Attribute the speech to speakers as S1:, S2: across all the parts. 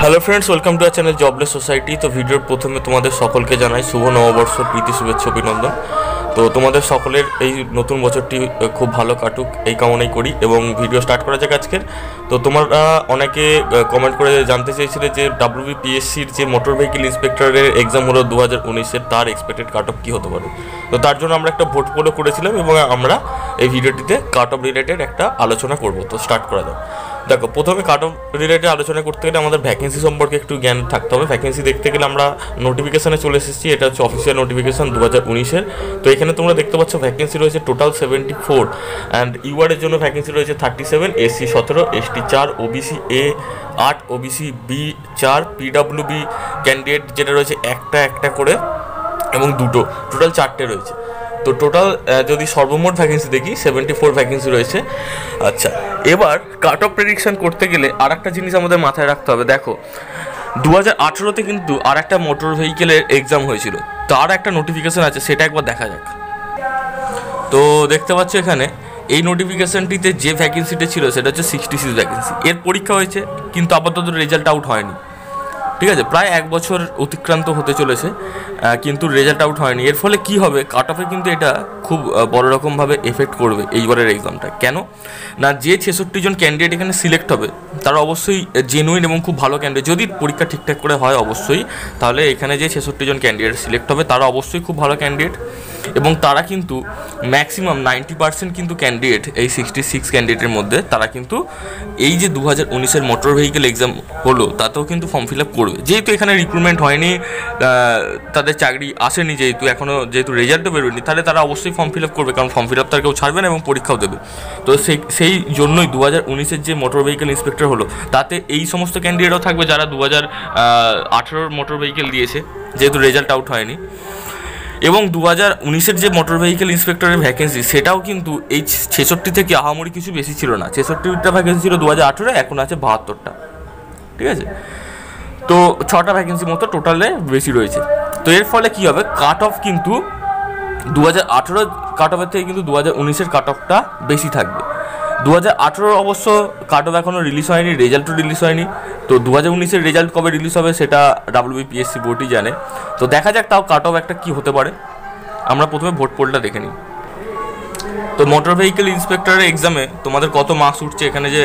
S1: Hello friends, welcome to our channel Jobless Society. তো ভিডিওর প্রথমে তোমাদের সকলকে জানাই শুভ নববর্ষ, প্রীতি, শুভেচ্ছা, অভিনন্দন। তো তোমাদের সকলের এই নতুন বছরটি খুব ভালো কাটুক এই কামনাই করি এবং ভিডিও স্টার্ট করা যাক আজকের। তো তোমরা অনেকে কমেন্ট করে জানতে চেয়েছিলে যে WBPSCর যে মোটর ভেহিকেল ইন্সপেক্টরের এক্সাম হলো 2019-এর, তার এক্সপেক্টেড কাট অফ কী হতে পারে। তো তার জন্য আমরা একটা ভোট পোলও করেছিলাম এবং আমরা এই ভিডিওটিতে কাট অফ রিলেটেড একটা আলোচনা করব। তো স্টার্ট করা যাক। দেখো, প্রথমে কাট অফ রিলেটেড আলোচনা করতে গেলে আমাদের ভ্যাকেন্সি সম্পর্কে একটু জ্ঞান থাকতে হবে। ভ্যাকেন্সি দেখতে গেলে আমরা নোটিফিকেশানে চলে এসেছি। এটা হচ্ছে অফিসিয়াল নোটিফিকেশান 2019-এর। তো এখানে তোমরা দেখতে পাচ্ছ ভ্যাকেন্সি রয়েছে টোটাল 74 অ্যান্ড ইউআরের জন্য ভ্যাকেন্সি রয়েছে 37, SC 17, ST 4, OBC A 8, OBC B 4, PWB candidate যেটা রয়েছে একটা করে এবং দুটো, টোটাল 4টে রয়েছে। তো টোটাল যদি সর্বমোট ভ্যাকেন্সি দেখি 74 ভ্যাকেন্সি রয়েছে। আচ্ছা, এবার কাট অফ প্রেডিকশন করতে গেলে আর একটা জিনিস আমাদের মাথায় রাখতে হবে। দেখো, 2018-তে কিন্তু আর একটা মোটর ভেহিকেলের এক্সাম হয়েছিল, তার একটা নোটিফিকেশান আছে, সেটা একবার দেখা যাক। তো দেখতে পাচ্ছ এখানে এই নোটিফিকেশানটিতে যে ভ্যাকেন্সিটা ছিল সেটা হচ্ছে 66 ভ্যাকেন্সি। এর পরীক্ষা হয়েছে কিন্তু আপাতত রেজাল্ট আউট হয়নি। ঠিক আছে, প্রায় 1 বছর অতিক্রান্ত হতে চলেছে কিন্তু রেজাল্ট আউট হয়নি। এর ফলে কি হবে, কাট অফে কিন্তু এটা খুব বড় রকমভাবে এফেক্ট করবে এইবারের এক্সামটা। কেন না, যে 66 জন ক্যান্ডিডেট এখানে সিলেক্ট হবে তারা অবশ্যই জেনুইন এবং খুব ভালো ক্যান্ডিডেট। যদি পরীক্ষা ঠিকঠাক করে হয় অবশ্যই, তাহলে এখানে যে 66 জন ক্যান্ডিডেট সিলেক্ট হবে তারা অবশ্যই খুব ভালো ক্যান্ডিডেট এবং তারা কিন্তু ম্যাক্সিমাম 90% কিন্তু ক্যান্ডিডেট এই 66 ক্যান্ডিডেটের মধ্যে তারা কিন্তু এই যে 2019-এর মোটর ভেহিকেল এক্সাম হলো তাতেও কিন্তু ফর্ম ফিল আপ করবে। যেহেতু এখানে রিক্রুটমেন্ট হয়নি, তাদের চাকরি আসেনি, যেহেতু রেজাল্টও বেরোয়নি, তাহলে তারা অবশ্যই ফর্ম ফিল আপ করবে, কারণ ফর্ম ফিল আপ তার কেউ ছাড়বে না এবং পরীক্ষাও দেবে। তো সেই জন্যই 2019-এর যে মোটর ভেহিকেল ইন্সপেক্টর হলো তাতে এই সমস্ত ক্যান্ডিডেটও থাকবে যারা 2018-র মোটর ভেহিকেল দিয়েছে, যেহেতু রেজাল্ট আউট হয়নি। এবং 2019-এর যে মোটর ভেহিকেল ইন্সপেক্টরের ভ্যাকেন্সি সেটাও কিন্তু এই 66 থেকে আহামরি কিছু বেশি ছিল না। 66টা ভ্যাকেন্সি ছিল 2018, এখন আছে 72টা। ঠিক আছে, তো 6টা ভ্যাকেন্সি মতো টোটালে বেশি রয়েছে। তো এর ফলে কী হবে, কাট অফ কিন্তু 2018 কাট অফের থেকে কিন্তু 2019-এর কাট অফটা বেশি থাকবে। 2018 অবশ্য কাট অফ এখনও রিলিজ হয়নি, রেজাল্টও রিলিজ হয়নি। তো 2019-এর রেজাল্ট কবে রিলিজ হবে সেটা WBPSC বোর্ডই জানে। তো দেখা যাক তাও কাট অফ একটা কী হতে পারে। আমরা প্রথমে ভোট পোলটা দেখে নিই। তো মোটর ভেহিকেল ইন্সপেক্টরের এক্সামে তোমাদের কত মার্কস উঠছে, এখানে যে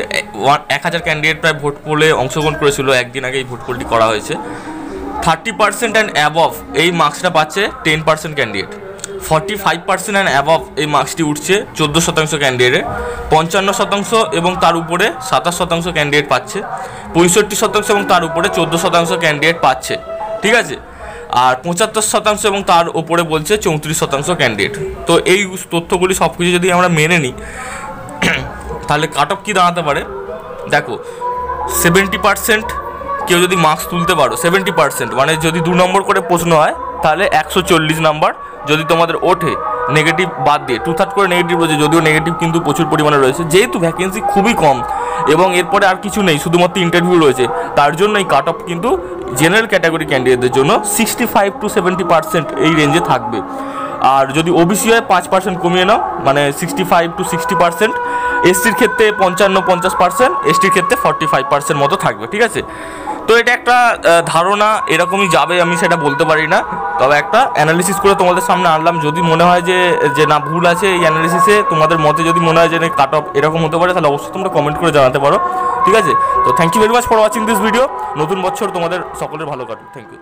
S1: 1000 ক্যান্ডিডেট প্রায় ভোট পোলে অংশগ্রহণ করেছিল, একদিন আগে এই ভোট পোলটি করা হয়েছে। 30% অ্যান্ড অ্যাবভ এই মার্কসটা পাচ্ছে 10% ক্যান্ডিডেট। 45% অ্যান্ড অ্যাবভ এই মার্কসটি উঠছে 14% ক্যান্ডিডেটের। 55% এবং তার উপরে 27% ক্যান্ডিডেট পাচ্ছে। 65% এবং তার উপরে 14% ক্যান্ডিডেট পাচ্ছে। ঠিক আছে, আর 75% এবং তার ওপরে বলছে 34% ক্যান্ডিডেট। তো এই তথ্যগুলি সব কিছু যদি আমরা মেনে নিই তাহলে কাট অফ কী দাঁড়াতে পারে। দেখো, 70% কেউ যদি মার্কস তুলতে পারো, 70% মানে যদি 2 নম্বর করে প্রশ্ন হয় তাহলে 140 নাম্বার যদি তোমাদের ওঠে, নেগেটিভ বাদ দিয়ে 2/3 করে নেগেটিভ রয়েছে, যদিও নেগেটিভ কিন্তু প্রচুর পরিমাণে রয়েছে। যেহেতু ভ্যাকেন্সি খুবই কম এবং এরপরে আর কিছু নেই, শুধুমাত্র ইন্টারভিউ রয়েছে, তার জন্য এই কাট অফ কিন্তু জেনারেল ক্যাটাগরি ক্যান্ডিডেটের জন্য 65 to 70% এই রেঞ্জে থাকবে। আর যদি ওবিসি হয় 5% কমিয়ে নাও, মানে 65 to 60%। এসটির ক্ষেত্রে 55-50%, এসটির ক্ষেত্রে 45% মতো থাকবে। ঠিক আছে, তো এটা একটা ধারণা, এরকমই যাবে আমি সেটা বলতে পারি না, তবে একটা অ্যানালিসিস করে তোমাদের সামনে আনলাম। যদি মনে হয় যে না ভুল আছে এই অ্যানালিসিসে, তোমাদের মতে যদি মনে হয় যে কাট অফ এরকম হতে পারে, তাহলে অবশ্যই তোমরা কমেন্ট করে জানাতে পারো। ঠিক আছে, তো thank you very much for watching this video. নতুন বছর তোমাদের সকলের ভালো কাটুক। Thank you.